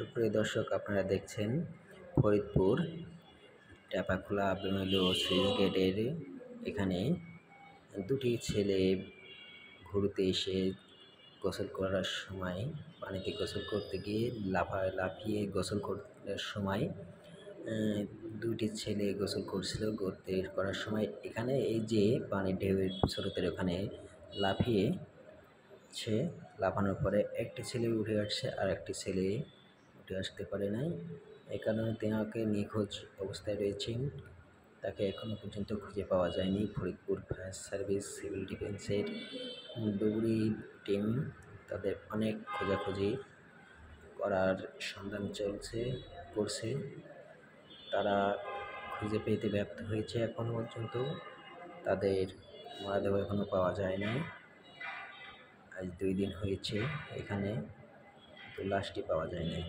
সুপ্রিয় দর্শক, আপনারা দেখছেন ফরিদপুর টেপাখোলা বেমেলো সুইচ গেটের এখানে দুটি ছেলে ঘুরতে এসে গোসল করার সময় পানিতে গোসল করতে গিয়ে লাফিয়ে গোসল করার সময় দুটি ছেলে গোসল করছিল। করার সময় এখানে এই যে পানির ঢেউয়ের স্রোতের ওখানে লাফানোর পরে একটি ছেলে উঠে আসছে আর একটি ছেলে উঠে আসতে পারে নাই। এই কারণে তেনাকে নিখোঁজ অবস্থায় রয়েছেন। তাকে এখনও পর্যন্ত খুঁজে পাওয়া যায়নি। ফরিদপুর ফায়ার সার্ভিস, সিভিল ডিফেন্সের ডুবুরি টিম তাদের অনেক খোঁজাখুঁজি করার সন্ধান করছে। তারা খুঁজে পেতে ব্যর্থ হয়েছে। এখনও পর্যন্ত তাদের মরদেহ এখনও পাওয়া যায় নাই। আজ 2 দিন হয়েছে এখানে, তো লাশটি পাওয়া যায় নাই।